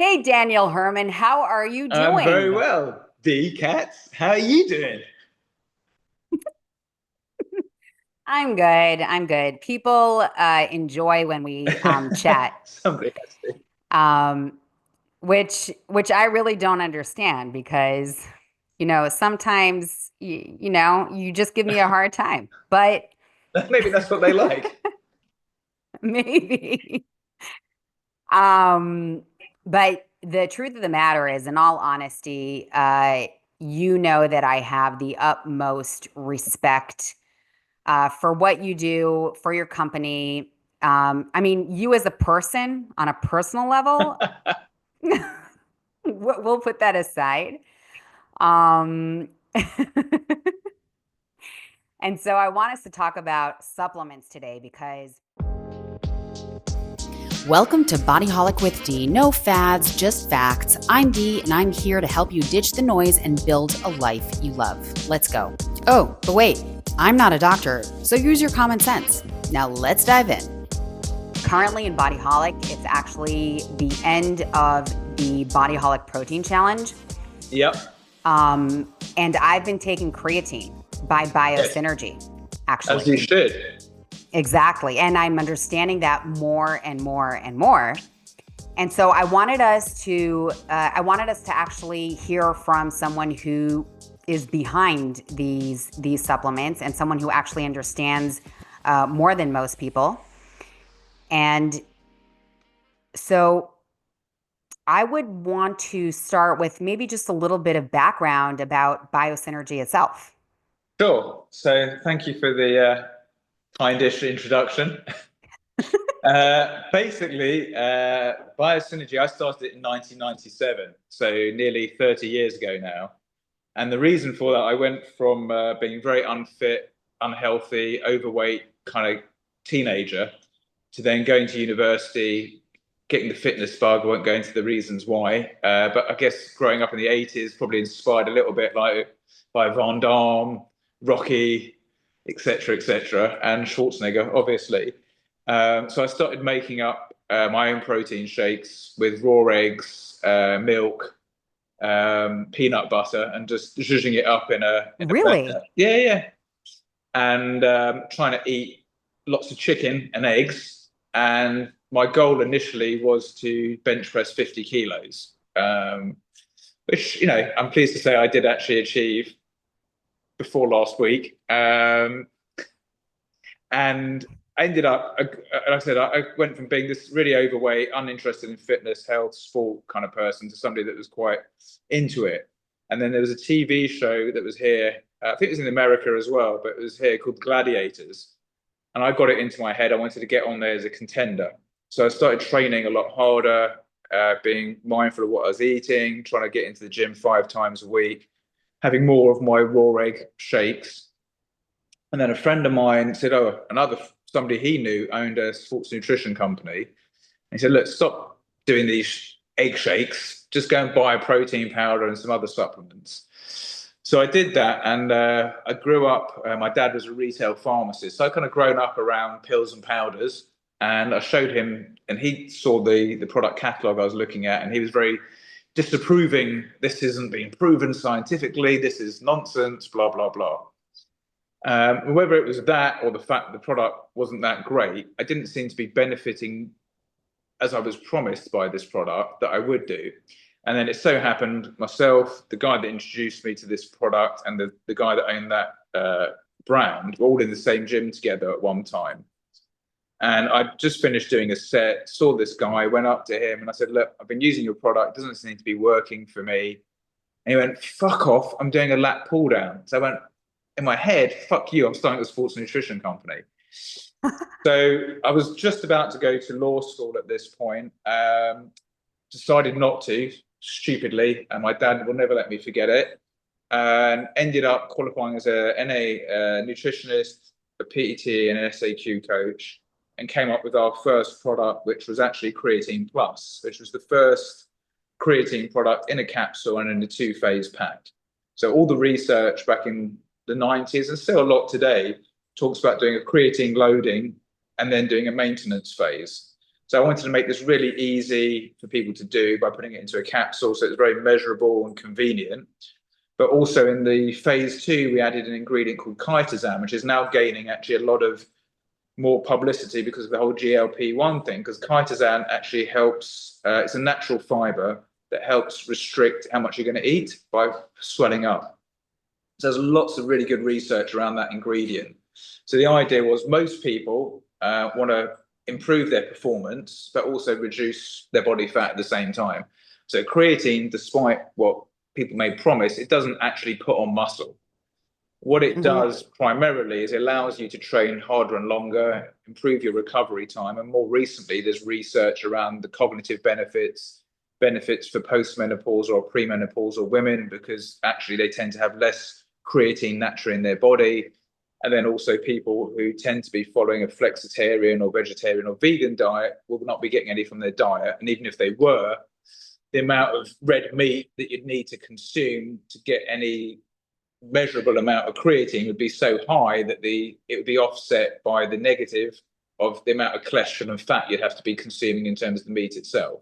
Hey, Daniel Herman, how are you I'm very doing? well. D Cats, how are you doing? I'm good. I'm good. People enjoy when we chat, Somebody has to. um, which I really don't understand because, sometimes you just give me a hard time, but Maybe that's what they like. maybe. Um, but the truth of the matter is, in all honesty, you know that I have the utmost respect for what you do for your company. I mean, you as a person on a personal level, we'll put that aside. Um, and so I want us to talk about supplements today because welcome to Bodyholic with Dee. No fads, just facts. I'm Dee, and I'm here to help you ditch the noise and build a life you love. Let's go. Oh, but wait, I'm not a doctor, so use your common sense. Now let's dive in. Currently in Bodyholic, it's actually the end of the Bodyholic Protein Challenge. Yep. And I've been taking creatine by Yes. BioSynergy, As actually. you should. Exactly. And I'm understanding that more and more and more. And so I wanted us to actually hear from someone who is behind these supplements and someone who actually understands more than most people. And so I would want to start with maybe just a little bit of background about biosynergy itself. Sure. So thank you for the kindish introduction. BioSynergy, I started it in 1997, so nearly 30 years ago now. And the reason for that, I went from being very unfit, unhealthy, overweight kind of teenager to then going to university, getting the fitness bug. I won't go into the reasons why, but I guess growing up in the 80s probably inspired a little bit like by Van Damme, Rocky, etc., and Schwarzenegger, obviously. So I started making up my own protein shakes with raw eggs, milk, peanut butter, and just zhuzhing it up in a blender. Really? Yeah, yeah, and trying to eat lots of chicken and eggs. And my goal initially was to bench press 50 kilos, which, I'm pleased to say I did actually achieve before last week. And I ended up, like I said, I went from being this really overweight, uninterested in fitness, health, sport kind of person to somebody that was quite into it. And then there was a TV show that was here. I think it was in America as well, but it was here called Gladiators. And I got it into my head. I wanted to get on there as a contender. So I started training a lot harder, being mindful of what I was eating, trying to get into the gym 5 times a week, having more of my raw egg shakes. And then a friend of mine said, "Oh, somebody he knew owned a sports nutrition company." And he said, "Look, stop doing these egg shakes. Just go and buy a protein powder and some other supplements." So I did that, and I grew up. My dad was a retail pharmacist, so I kind of grown up around pills and powders. And I showed him, and he saw the product catalog I was looking at, and he was very disapproving. This isn't being proven scientifically. This is nonsense. Blah blah blah. Whether it was that or the fact that the product wasn't that great, I didn't seem to be benefiting as I was promised by this product that I would do. And then it so happened myself, the guy that introduced me to this product, and the guy that owned that brand were all in the same gym together at one time. And I just finished doing a set, saw this guy, went up to him, and I said, "Look, I've been using your product. It doesn't seem to be working for me." And he went, "Fuck off. I'm doing a lat pull down." So I went, in my head, "Fuck you. I'm starting a sports nutrition company." So I was just about to go to law school at this point. Decided not to, stupidly, and my dad will never let me forget it. And ended up qualifying as a NA nutritionist, a PET, and an SAQ coach, and came up with our first product, which was actually Creatine Plus, which was the first creatine product in a capsule and in a two-phase pack. So all the research back in the 90s, and still a lot today, talks about doing a creatine loading and then doing a maintenance phase. So I wanted to make this really easy for people to do by putting it into a capsule, so it's very measurable and convenient. But also in the phase 2, we added an ingredient called chitosan, which is now gaining actually a lot of more publicity because of the whole GLP-1 thing, because chitosan actually helps, it's a natural fiber that helps restrict how much you're going to eat by swelling up. So there's lots of really good research around that ingredient. So the idea was most people want to improve their performance, but also reduce their body fat at the same time. So creatine, despite what people may promise, it doesn't actually put on muscle. What it does primarily is it allows you to train harder and longer, improve your recovery time. And more recently, there's research around the cognitive benefits for postmenopausal or premenopausal women, because actually they tend to have less creatine naturally in their body. And then also people who tend to be following a flexitarian or vegetarian or vegan diet will not be getting any from their diet. And even if they were, the amount of red meat that you'd need to consume to get any measurable amount of creatine would be so high that it would be offset by the negative of the amount of cholesterol and fat you'd have to be consuming in terms of the meat itself.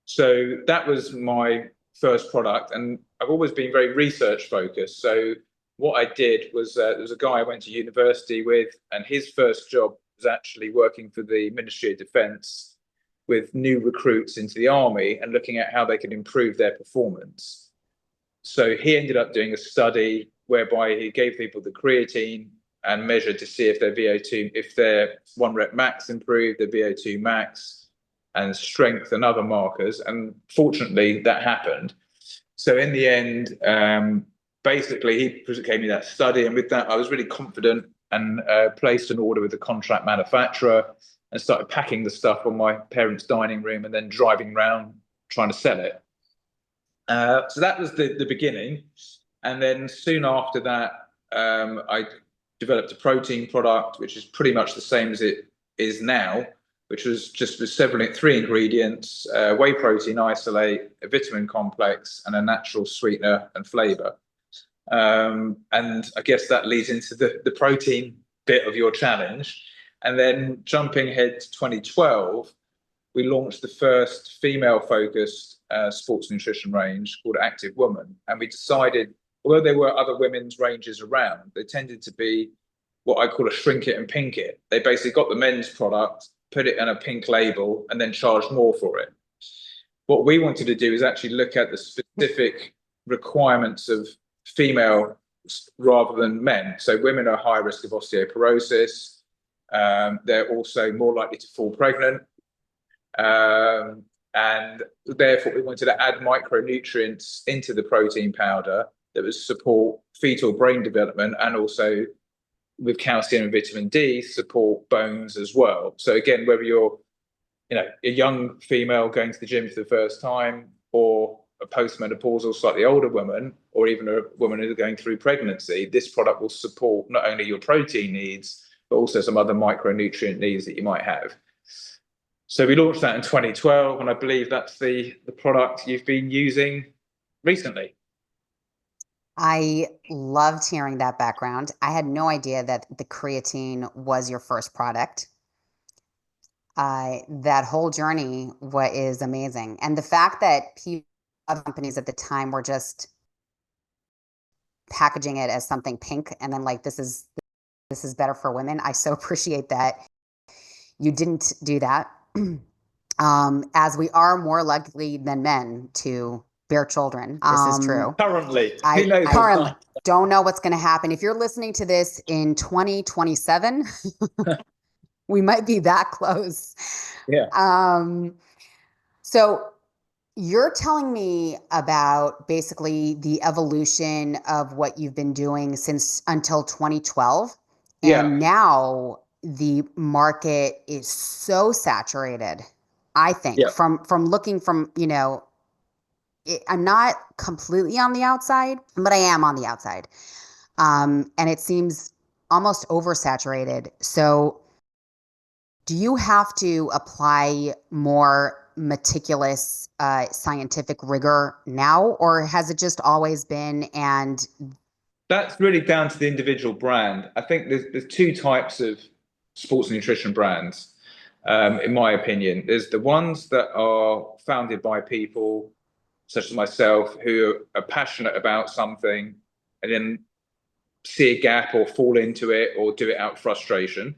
So that was my first product, and I've always been very research focused. So what I did was there was a guy I went to university with, and his first job was actually working for the Ministry of Defence with new recruits into the army and looking at how they could improve their performance. So he ended up doing a study whereby he gave people the creatine and measured to see if their VO2, if their 1 rep max improved, their VO2 max, and strength and other markers. And fortunately, that happened. So in the end, basically, he gave me that study. And with that, I was really confident and placed an order with the contract manufacturer and started packing the stuff on my parents' dining room and then driving around trying to sell it. So that was the beginning. And then soon after that, I developed a protein product, which is pretty much the same as it is now, which was just with 3 ingredients, whey protein isolate, a vitamin complex, and a natural sweetener and flavor. And I guess that leads into the protein bit of your challenge. And then jumping ahead to 2012, we launched the first female-focused sports nutrition range called Active Woman. And we decided, although there were other women's ranges around, they tended to be what I call a shrink it and pink it. They basically got the men's product, put it in a pink label, and then charged more for it. What we wanted to do is actually look at the specific requirements of female rather than men. So women are high risk of osteoporosis. They're also more likely to fall pregnant. And therefore we wanted to add micronutrients into the protein powder that would support fetal brain development, and also with calcium and vitamin D support bones as well. So again, whether you're a young female going to the gym for the first time, or a postmenopausal slightly older woman, or even a woman who's going through pregnancy, this product will support not only your protein needs but also some other micronutrient needs that you might have. So we launched that in 2012, and I believe that's the product you've been using recently. I loved hearing that background. I had no idea that the creatine was your first product. That whole journey is amazing. And the fact that other companies at the time were just packaging it as something pink and then like, this is better for women. I so appreciate that you didn't do that. As we are more likely than men to bear children. This is true. Currently, I currently don't know what's going to happen. If you're listening to this in 2027, we might be that close. Yeah. So you're telling me about basically the evolution of what you've been doing until 2012. And now the market is so saturated. I think from looking from, I'm not completely on the outside, but I am on the outside. And it seems almost oversaturated. So do you have to apply more meticulous scientific rigor now, or has it just always been? And that's really down to the individual brand. I think there's 2 types of sports nutrition brands. in my opinion. There's the ones that are founded by people such as myself who are passionate about something and then see a gap or fall into it or do it out of frustration.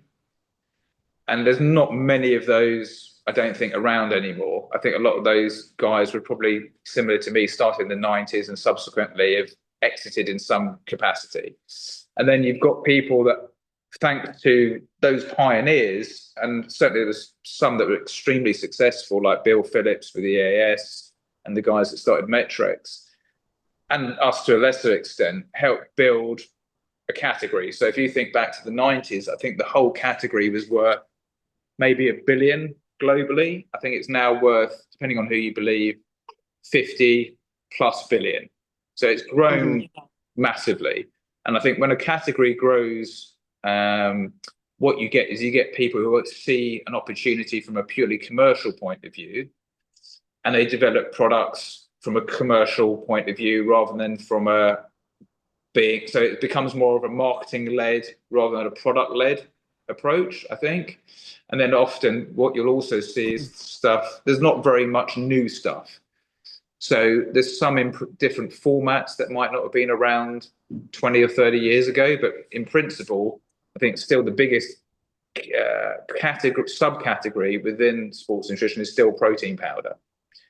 And there's not many of those, I don't think, around anymore. I think a lot of those guys were probably similar to me, started in the 90s and subsequently have exited in some capacity. And then you've got people that, thanks to those pioneers, and certainly there's some that were extremely successful, like Bill Phillips with the EAS and the guys that started Metrex, and us to a lesser extent, helped build a category. So if you think back to the 90s, I think the whole category was worth maybe $1 billion globally. I think it's now worth, depending on who you believe, 50+ billion. So it's grown massively. And I think when a category grows, what you get is you get people who see an opportunity from a purely commercial point of view, and they develop products from a commercial point of view rather than from a being, so it becomes more of a marketing led rather than a product led approach, I think. And then often what you'll also see is stuff, there's not very much new stuff. So there's some different formats that might not have been around 20 or 30 years ago, but in principle, I think still the biggest subcategory within sports nutrition is still protein powder.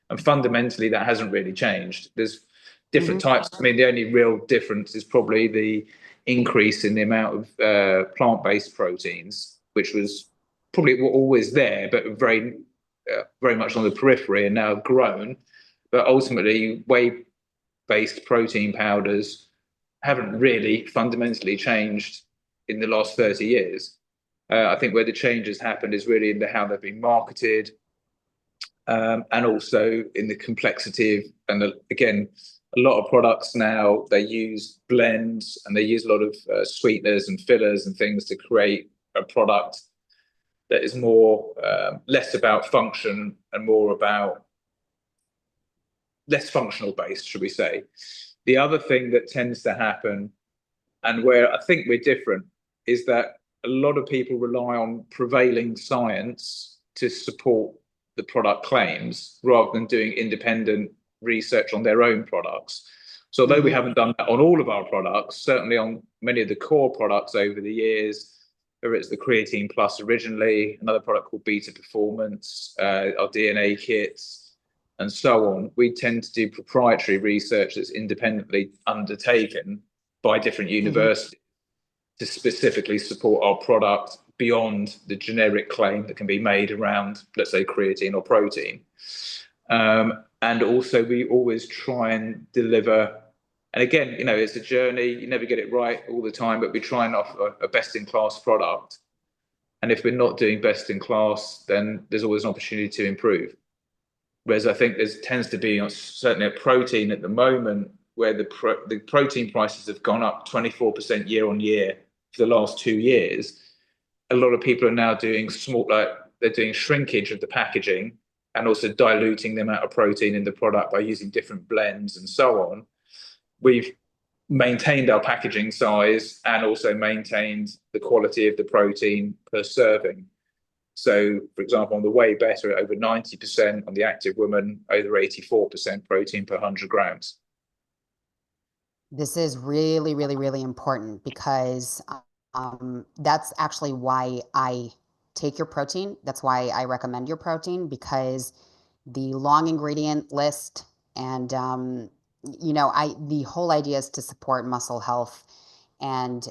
And fundamentally, that hasn't really changed. There's different types. I mean, the only real difference is probably the increase in the amount of plant-based proteins, which was probably always there, but very much on the periphery and now grown. But ultimately, whey-based protein powders haven't really fundamentally changed in the last 30 years. I think where the change has happened is really in how they've been marketed, and also in the complexity of, and again, a lot of products now, they use blends and they use a lot of sweeteners and fillers and things to create a product that is more less about function and more about less functional based, should we say. The other thing that tends to happen, and where I think we're different, is that a lot of people rely on prevailing science to support the product claims rather than doing independent research on their own products. So although we haven't done that on all of our products, certainly on many of the core products over the years, whether it's the Creatine Plus originally, another product called Beta Performance, our DNA kits, and so on, we tend to do proprietary research that's independently undertaken by different universities to specifically support our product beyond the generic claim that can be made around, let's say, creatine or protein. And also we always try and deliver, and again, you know, it's a journey, you never get it right all the time, but we try and offer a best-in-class product. And if we're not doing best-in-class, then there's always an opportunity to improve. Whereas I think there tends to be certainly a protein at the moment where the protein prices have gone up 24% year on year for the last 2 years. A lot of people are now doing they're doing shrinkage of the packaging and also diluting the amount of protein in the product by using different blends and so on. We've maintained our packaging size and also maintained the quality of the protein per serving. So, for example, on the Whey Better, over 90%, on the Active Woman, over 84% protein per 100 grams. This is really, really, really important because that's actually why I take your protein. That's why I recommend your protein, because the long ingredient list and, you know, the whole idea is to support muscle health and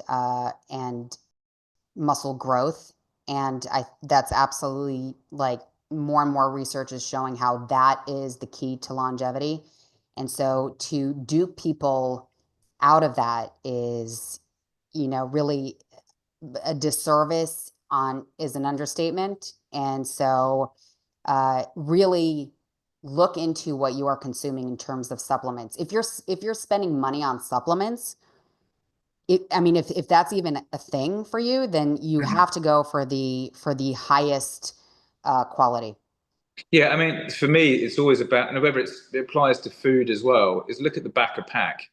muscle growth. And that's absolutely, like, more and more research is showing how that is the key to longevity. And so to dupe people out of that is, you know, really a disservice is an understatement. And so really look into what you are consuming in terms of supplements. If you're spending money on supplements, I mean, if that's even a thing for you, then you have to go for the highest quality. Yeah, I mean, for me, it's always about, and whether it applies to food as well, is look at the back of pack.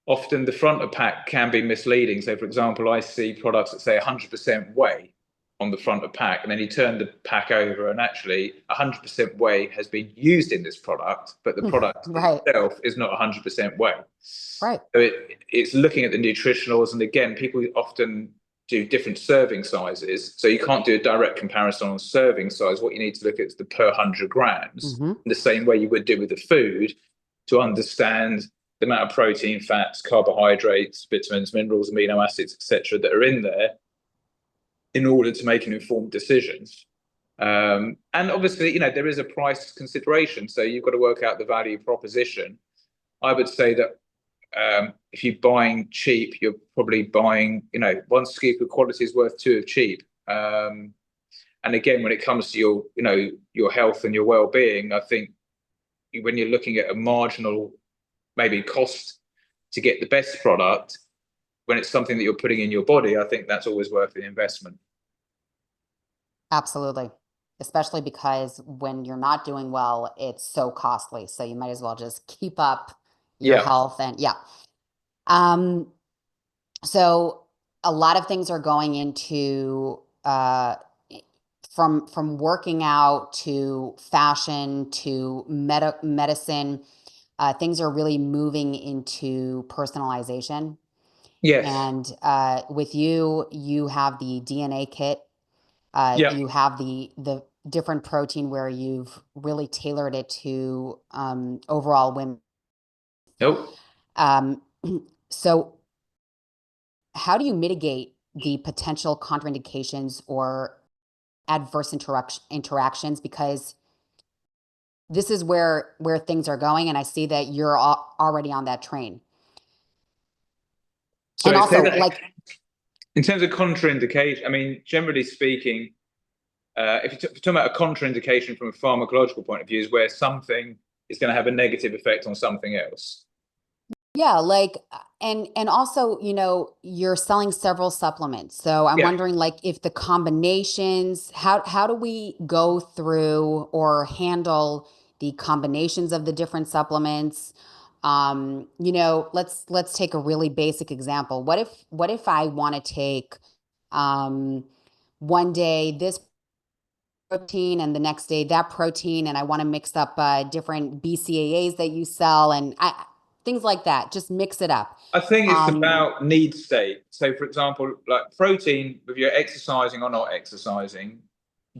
Often the front of pack can be misleading. So, for example, I see products that say 100% whey, on the front of pack, and then you turn the pack over, and actually 100% whey has been used in this product, but the product Right. itself is not 100% whey. Right. So it's looking at the nutritionals, and again, people often do different serving sizes, so you can't do a direct comparison on serving size. What you need to look at is the per 100 grams, in the same way you would do with the food, to understand the amount of protein, fats, carbohydrates, vitamins, minerals, amino acids, etc., that are in there, in order to make an informed decision. And obviously, there is a price consideration, so you've got to work out the value proposition. I would say that if you're buying cheap, you're probably buying, one scoop of quality is worth two of cheap. And again, when it comes to your health and your well-being, I think when you're looking at a marginal, maybe cost to get the best product, when it's something that you're putting in your body, I think that's always worth the investment. Absolutely. Especially because when you're not doing well, it's so costly. So you might as well just keep up your health and so a lot of things are going into from working out to fashion to medicine. Things are really moving into personalization. Yes. And with you have the DNA kit. You have the different protein where you've really tailored it to overall women. Nope. So how do you mitigate the potential contraindications or adverse interactions? Because this is where things are going, and I see that you're already on that train. So and also, in terms of contraindication, I mean, generally speaking, if you're talking about a contraindication from a pharmacological point of view, is where something is going to have a negative effect on something else. Yeah, and also, you're selling several supplements. So I'm wondering, if the combinations, how do we go through or handle the combinations of the different supplements? Let's take a really basic example. What if I want to take one day this protein and the next day that protein, and I want to mix up different BCAAs that you sell and things like that. Just mix it up. I think it's about need state. So, for example, like protein, if you're exercising or not exercising,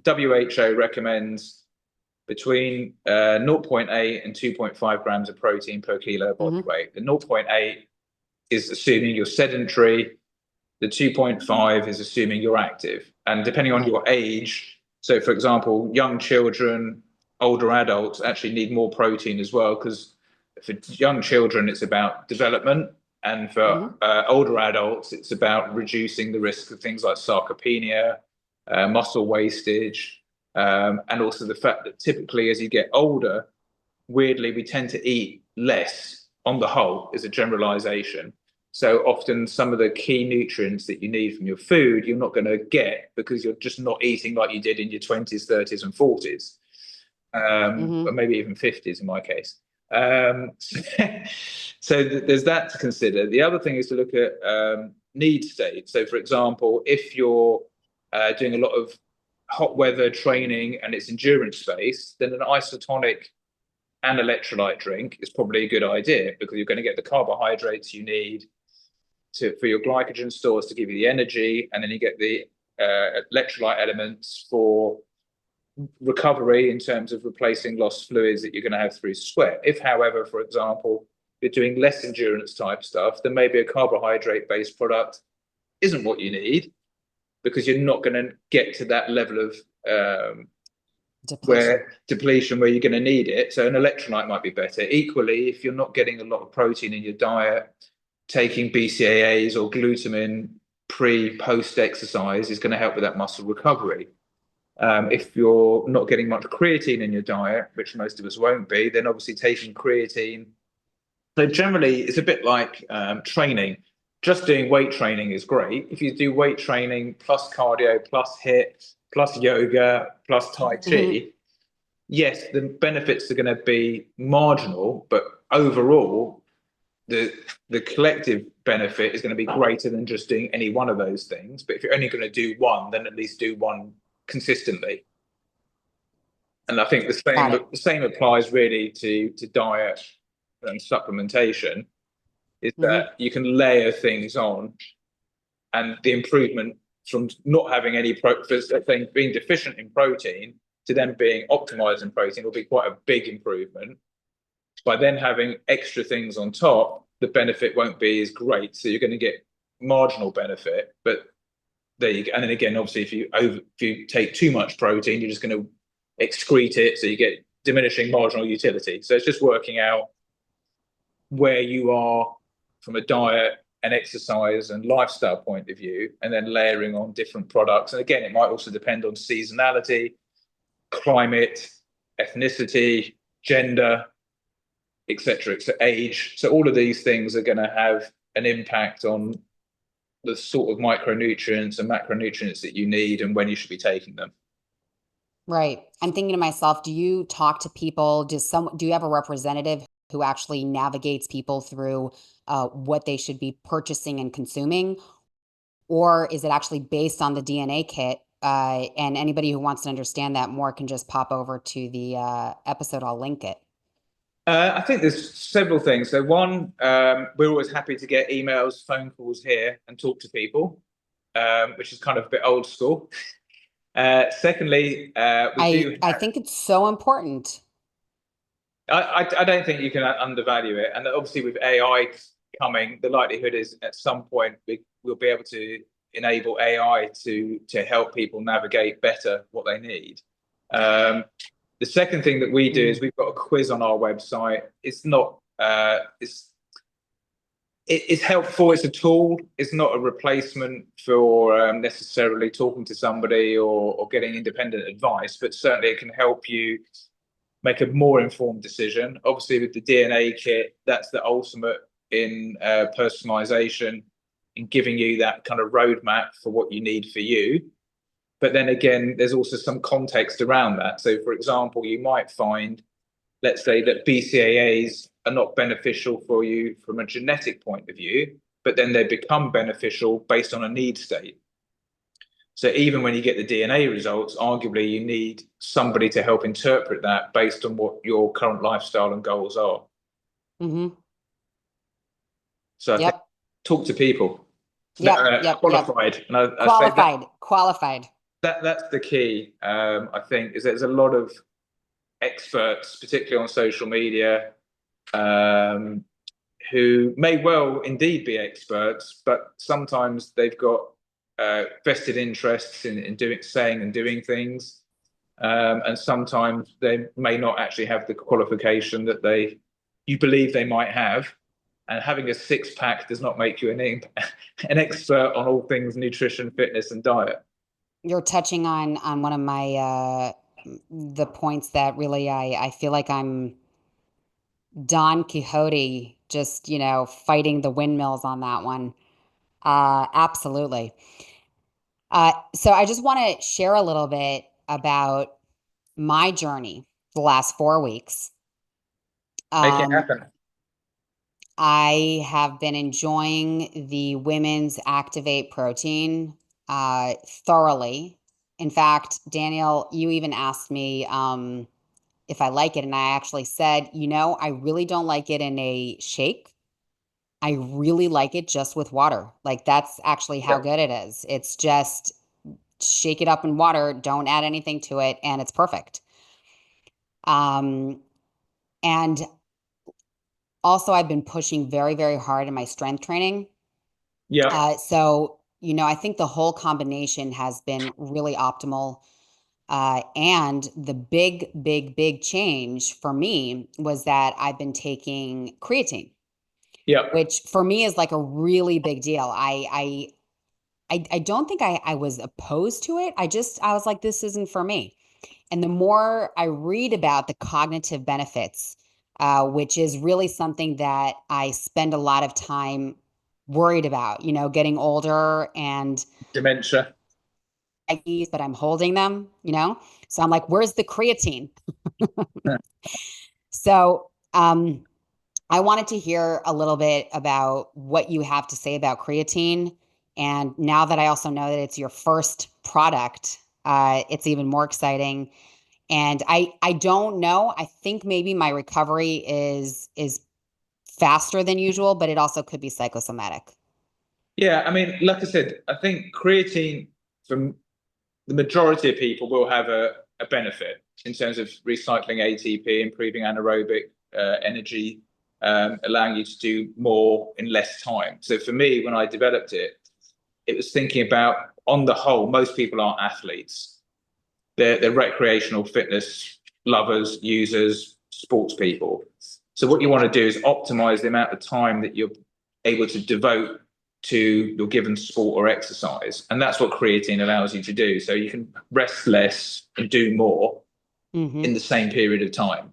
WHO recommends between 0.8 and 2.5 grams of protein per kilo body weight. The 0.8 is assuming you're sedentary. The 2.5 is assuming you're active. And depending on your age, so for example, young children, older adults actually need more protein as well, because for young children, it's about development. And for older adults, it's about reducing the risk of things like sarcopenia, muscle wastage, and also the fact that typically as you get older, weirdly, we tend to eat less on the whole, is a generalization. So often some of the key nutrients that you need from your food, you're not going to get because you're just not eating like you did in your 20s, 30s and 40s, but maybe even 50s in my case. So there's that to consider. The other thing is to look at need state. So for example, if you're doing a lot of hot weather training and it's endurance based, then an isotonic and electrolyte drink is probably a good idea, because you're going to get the carbohydrates you need for your glycogen stores to give you the energy, and then you get the electrolyte elements for recovery in terms of replacing lost fluids that you're going to have through sweat. If, however, for example, you're doing less endurance type stuff, then maybe a carbohydrate based product isn't what you need, because you're not going to get to that level of depletion where you're going to need it. So an electrolyte might be better. Equally, if you're not getting a lot of protein in your diet, taking BCAAs or glutamine post exercise is going to help with that muscle recovery. If you're not getting much creatine in your diet, which most of us won't be, then obviously taking creatine. So generally, it's a bit like training. Just doing weight training is great. If you do weight training plus cardio, plus HIIT, plus yoga, plus Tai Chi, yes, the benefits are going to be marginal, but overall, the the collective benefit is going to be greater than just doing any one of those things. But if you're only going to do one, then at least do one consistently. And I think Got it. the same applies really to diet and supplementation, is Hmm. that you can layer things on, and the improvement from not having any being deficient in protein to then being optimized in protein will be quite a big improvement. By then having extra things on top, the benefit won't be as great. So you're going to get marginal benefit, but there you go. And then again, obviously, if you take too much protein, you're just going to excrete it, so you get diminishing marginal utility. So it's just working out where you are from a diet and exercise and lifestyle point of view, and then layering on different products. And again, it might also depend on seasonality, climate, ethnicity, gender, etc., age. So all of these things are going to have an impact on the sort of micronutrients and macronutrients that you need and when you should be taking them. Right. I'm thinking to myself, do you talk to people? Do you have a representative who actually navigates people through what they should be purchasing and consuming? Or is it actually based on the DNA kit? And anybody who wants to understand that more can just pop over to the episode. I'll link it. I think there's several things. So one, we're always happy to get emails, phone calls here and talk to people, which is kind of a bit old school. Secondly, we do I have, think it's so important. I don't think you can undervalue it. And obviously with AI coming, the likelihood is at some point we'll be able to enable AI to help people navigate better what they need. The second thing that we do is we've got a quiz on our website. It's not it's helpful. It's a tool. It's not a replacement for necessarily talking to somebody or getting independent advice, but certainly it can help you make a more informed decision. Obviously, with the DNA kit, that's the ultimate in personalization, in giving you that kind of roadmap for what you need for you. But then again, there's also some context around that. So, for example, you might find, let's say, that BCAAs are not beneficial for you from a genetic point of view, but then they become beneficial based on a need state. So even when you get the DNA results, arguably you need somebody to help interpret that based on what your current lifestyle and goals are. Mm-hmm. So I think Yep. talk to people, Yep. Yep. Yep. qualified, and I say that Qualified. Qualified. that's the key. I think is there's a lot of experts, particularly on social media, um, who may well indeed be experts, but sometimes they've got vested interests in doing, saying and doing things, and sometimes they may not actually have the qualification that you believe they might have. And having a six pack does not make you an expert on all things nutrition, fitness, and diet. You're touching on one of my the points that really I feel like I'm Don Quixote, just fighting the windmills on that one. Absolutely. So I just want to share a little bit about my journey the last 4 weeks. Make it Um, happen. I have been enjoying the women's Activate protein thoroughly. In fact, Daniel, you even asked me if I like it, and I actually said, I really don't like it in a shake. I really like it just with water. Like that's actually how Yep. good it is. It's just shake it up in water, don't add anything to it, and it's perfect. And also I've been pushing very, very hard in my strength training. Yep. So, I think the whole combination has been really optimal. And the big, big, big change for me was that I've been taking creatine, Yep. which for me is like a really big deal. I don't think I was opposed to it. I was like, this isn't for me. And the more I read about the cognitive benefits, which is really something that I spend a lot of time worried about, getting older and Dementia. but I'm holding them. So I'm like, where's the creatine? So, I wanted to hear a little bit about what you have to say about creatine. And now that I also know that it's your first product, it's even more exciting. And I don't know. I think maybe my recovery is faster than usual, but it also could be psychosomatic. Yeah, I mean, like I said, I think creatine from the majority of people will have a benefit in terms of recycling ATP, improving anaerobic energy, allowing you to do more in less time. So for me, when I developed it, it was thinking about, on the whole, most people aren't athletes. They're recreational fitness lovers, users, sports people. So what you want to do is optimize the amount of time that you're able to devote to your given sport or exercise. And that's what creatine allows you to do. So you can rest less and do more Mm-hmm. in the same period of time.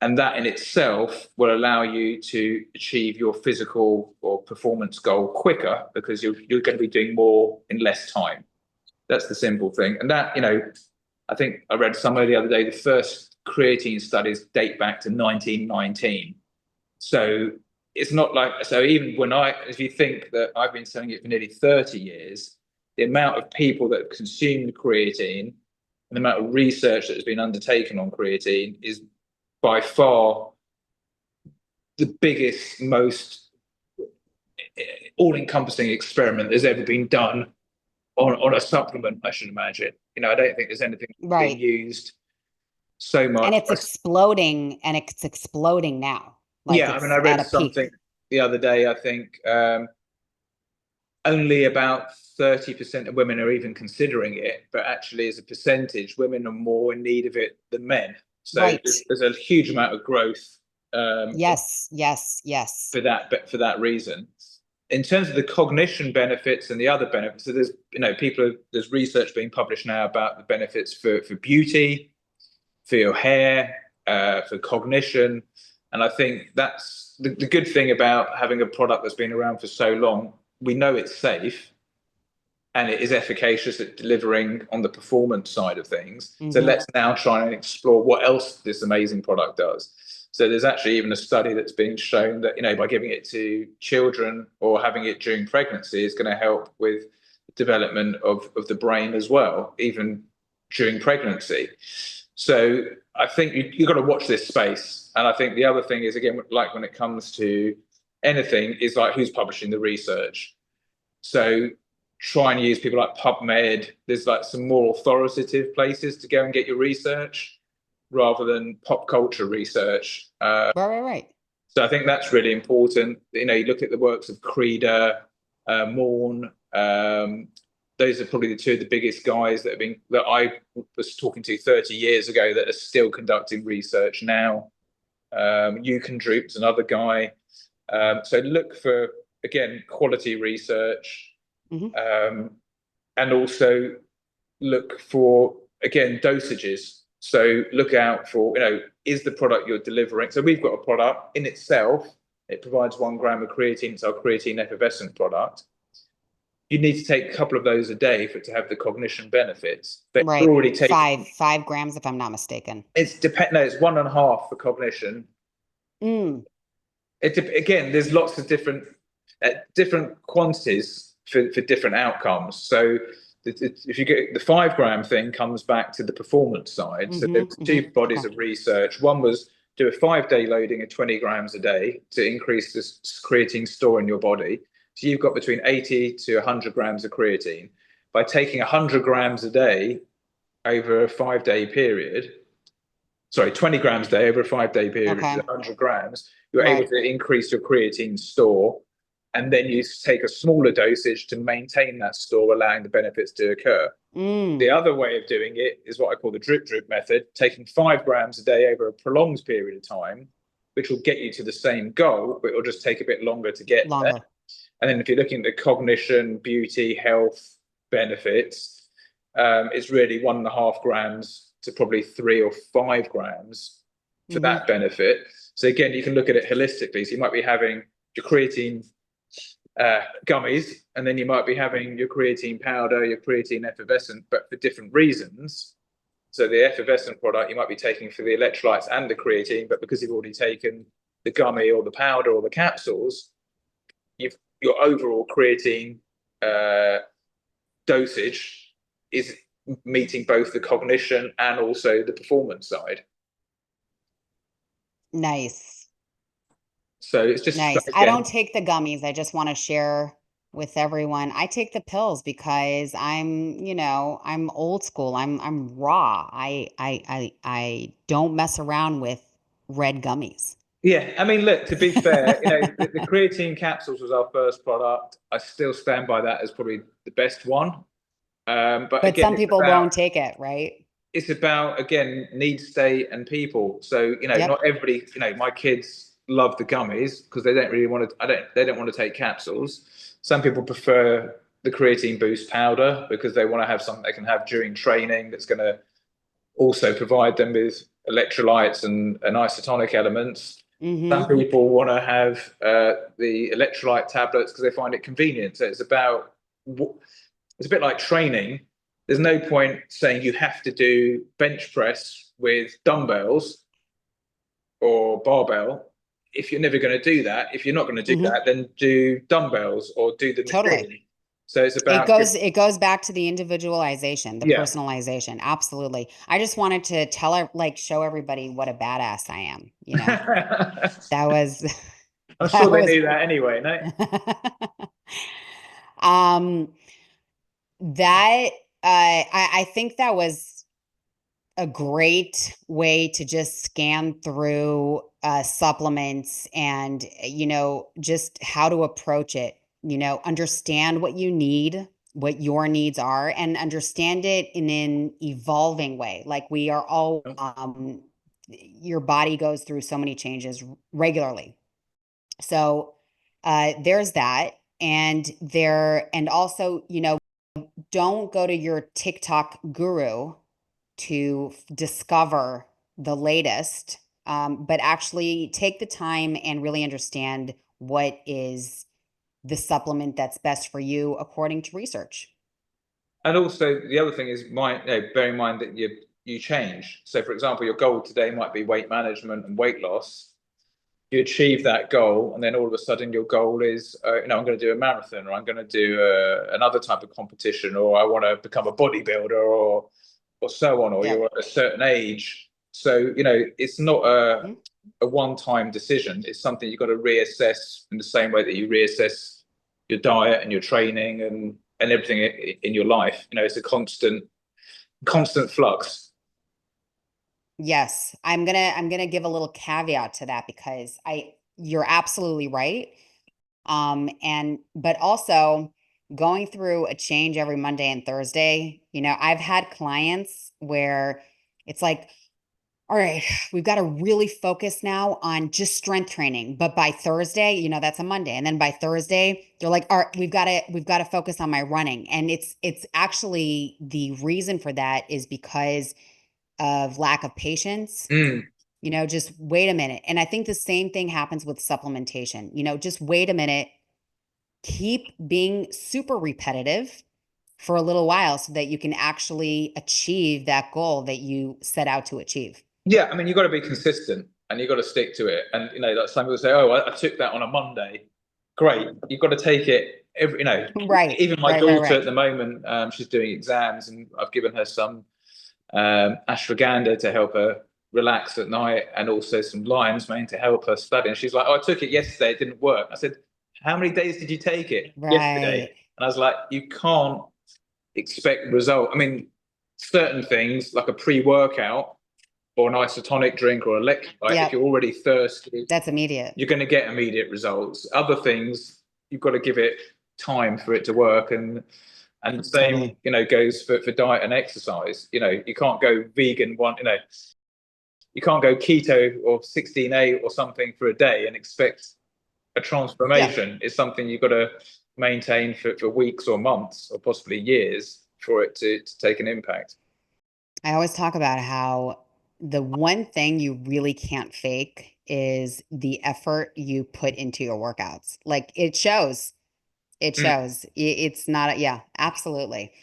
And that in itself will allow you to achieve your physical or performance goal quicker because you're going to be doing more in less time. That's the simple thing. And that, I think I read somewhere the other day, the first creatine studies date back to 1919. So it's not like, so even if you think that I've been selling it for nearly 30 years, the amount of people that have consumed creatine and the amount of research that has been undertaken on creatine is by far the biggest, most all-encompassing experiment that's ever been done on a supplement, I should imagine. I don't think there's anything being Right. used so And much. it's exploding and it's exploding now. Like Yeah, I mean, it's I at read a peak. something the other day, I think only about 30% of women are even considering it, but actually, as a percentage, women are more in need of it than men. So Right. there's a huge amount of growth Yes, yes, yes. for that reason. In terms of the cognition benefits and the other benefits, so there's research being published now about the benefits for beauty, for your hair, for cognition. And I think that's the good thing about having a product that's been around for so long. We know it's safe and it is efficacious at delivering on the performance side of things. So Mm-hmm. let's now try and explore what else this amazing product does. So there's actually even a study that's been shown that, by giving it to children or having it during pregnancy is going to help with the development of the brain as well, even during pregnancy. So I think you've got to watch this space. And I think the other thing is, again, like when it comes to anything, is like who's publishing the research. So try and use people like PubMed. There's like some more authoritative places to go and get your research rather than pop culture research. Right, right, right. So I think that's really important. You look at the works of Creeder, Morn. Those are probably the two of the biggest guys that I was talking to 30 years ago that are still conducting research now. Eucondroop's another guy. So look for, again, quality research, Mm-hmm. and also look for, again, dosages. So look out for, is the product you're delivering. So we've got a product in itself. It provides 1 gram of creatine. It's our creatine effervescent product. You need to take a couple of those a day for it to have the cognition benefits. But you're Right. already taking, 5 grams, if I'm not mistaken. no, it's 1.5 for cognition. Mm. Again, there's lots of different quantities for different outcomes. So if you get the 5 gram thing comes back to the performance side. So Mm-hmm. there's Mm-hmm. two bodies Okay. of research. One was do a 5-day loading of 20 grams a day to increase this creatine store in your body. So you've got between 80 to 100 grams of creatine. By taking 100 grams a day over a 5-day period, sorry, 20 grams a day over a 5-day period, which is Okay. 100 grams, you're able Right. to increase your creatine store. And then you take a smaller dosage to maintain that store, allowing the benefits to occur. The Mm. other way of doing it is what I call the drip drip method, taking 5 grams a day over a prolonged period of time, which will get you to the same goal, but it'll just take a bit longer to get there. Longer. And then if you're looking at the cognition, beauty, health benefits, it's really 1.5 grams to probably 3 or 5 grams for Mm-hmm. that benefit. So again, you can look at it holistically. So you might be having your creatine gummies, and then you might be having your creatine powder, your creatine effervescent, but for different reasons. So the effervescent product you might be taking for the electrolytes and the creatine, but because you've already taken the gummy or the powder or the capsules, your overall creatine uh, dosage is meeting both the cognition and also the performance side. Nice. So it's just Nice. I don't again, take the gummies. I just want to share with everyone. I take the pills because I'm old school. I'm raw. I don't mess around with red gummies. yeah. I mean, look, to be fair, the creatine capsules was our first product. I still stand by that as probably the best one. But But again, some people won't take it, right? it's about again need state and people. So Yep. not everybody. My kids love the gummies because they don't really want to. They don't want to take capsules. Some people prefer the creatine boost powder because they want to have something they can have during training that's going to also provide them with electrolytes and isotonic elements. Some Mm-hmm. people want to have the electrolyte tablets because they find it convenient. So it's a bit like training. There's no point saying you have to do bench press with dumbbells or barbell if you're never going to do that. If you're not going to do Mm-hmm. that, then do dumbbells or do the Totally. machine. So it's It about goes it goes back to the individualization, the yeah. personalization. Absolutely. I just wanted to show everybody what a badass I am. That was I'm sure that they was knew that anyway, no? um that I think that was a great way to just scan through supplements and just how to approach it, understand what you need, what your needs are, and understand it in an evolving way. Like we are all your body goes through so many changes regularly. So there's that. And also, don't go to your TikTok guru to discover the latest, but actually take the time and really understand what is the supplement that's best for you according to research. And also the other thing is bear in mind that you change. So for example, your goal today might be weight management and weight loss. You achieve that goal, and then all of a sudden your goal is, I'm going to do a marathon, or I'm going to do another type of competition, or I want to become a bodybuilder, or so on, or Yeah. you're at a certain age. So it's not Mhm. a one-time decision. It's something you've got to reassess in the same way that you reassess your diet and your training and everything in your life. It's a constant flux. Yes, I'm gonna give a little caveat to that because you're absolutely right. And but also going through a change every Monday and Thursday, I've had clients where it's like, all right, we've got to really focus now on just strength training. But by Thursday, that's a Monday. And then by Thursday, they're like, all right, we've got to focus on my running. And it's actually the reason for that is because of lack of patience. Mm. Just wait a minute. And I think the same thing happens with supplementation. Just wait a minute, keep being super repetitive for a little while so that you can actually achieve that goal that you set out to achieve. Yeah, I mean, you've got to be consistent and you've got to stick to it. And like some people say, "Oh, I took that on a Monday." Great, you've got to take it every. Right, Even my right, right, daughter right. at the moment, she's doing exams, and I've given her some ashwagandha to help her relax at night, and also some lion's mane to help her study. And she's like, "Oh, I took it yesterday; it didn't work." I said, "How many days did you take it yesterday?" Right. And I was like, "You can't expect result. I mean, certain things like a pre-workout." Or an isotonic drink or electrolyte, if Yep. you're already thirsty, That's immediate. you're going to get immediate results. Other things, you've got to give it time for it to work. And the same, Totally. goes for diet and exercise. You can't go vegan you can't go keto or 16A or something for a day and expect a Yeah. transformation. It's something you've got to maintain for weeks or months or possibly years for it to take an impact. I always talk about how the one thing you really can't fake is the effort you put into your workouts. Like it shows. It Mm. shows. It's not, yeah, absolutely.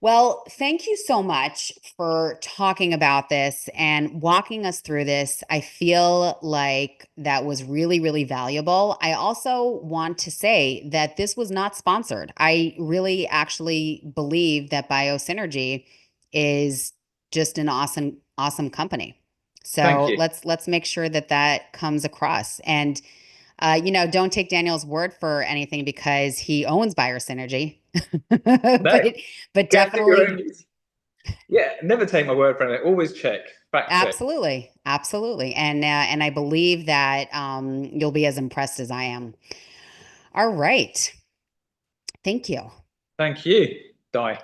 Well, thank you so much for talking about this and walking us through this. I feel like that was really, really valuable. I also want to say that this was not sponsored. I really actually believe that BioSynergy is just an awesome, awesome company. Thank So you. let's make sure that that comes across. And don't take Daniel's word for anything because he owns BioSynergy. No, but go and do your definitely, own. Yeah, never take my word for anything. Always check, fact check. absolutely, absolutely, and I believe that you'll be as impressed as I am. All right, thank you. Thank you, Di.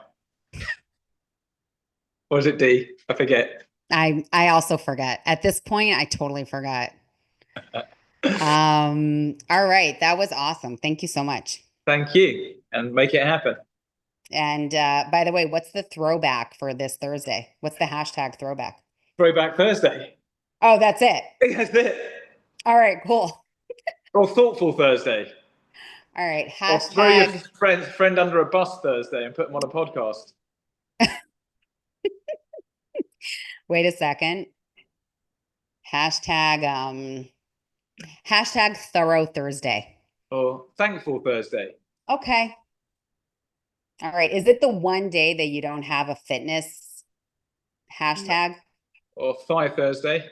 Or is it D? I forget. I also forget at this point. I totally forgot. All right, that was awesome. Thank you so much. Thank you, and make it happen. And by the way, what's the throwback for this Thursday? What's the hashtag throwback? Throwback Thursday. Oh, that's it. That's it. All right, cool. Or Thoughtful Thursday. All right, Or throw your hashtag. friend under a bus Thursday and put them on a podcast. Wait a second. Hashtag hashtag thorough Thursday. Or Thankful Thursday. Okay. All right. Is it the one day that you don't have a fitness hashtag? Or Thigh Thursday.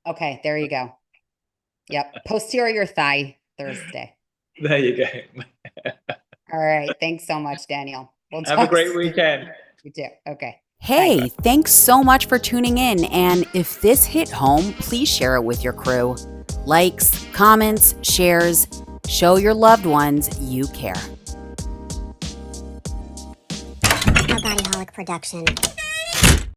Okay, there you go. Yep. Posterior thigh Thursday. There you go. All right. Thanks so much, Daniel. We'll Have a talk great soon. weekend. You too. Okay. Hey, Bye. Thanks so much for tuning in. And if this hit home, please share it with your crew. Likes, comments, shares, show your loved ones you care. A Bodyholic production.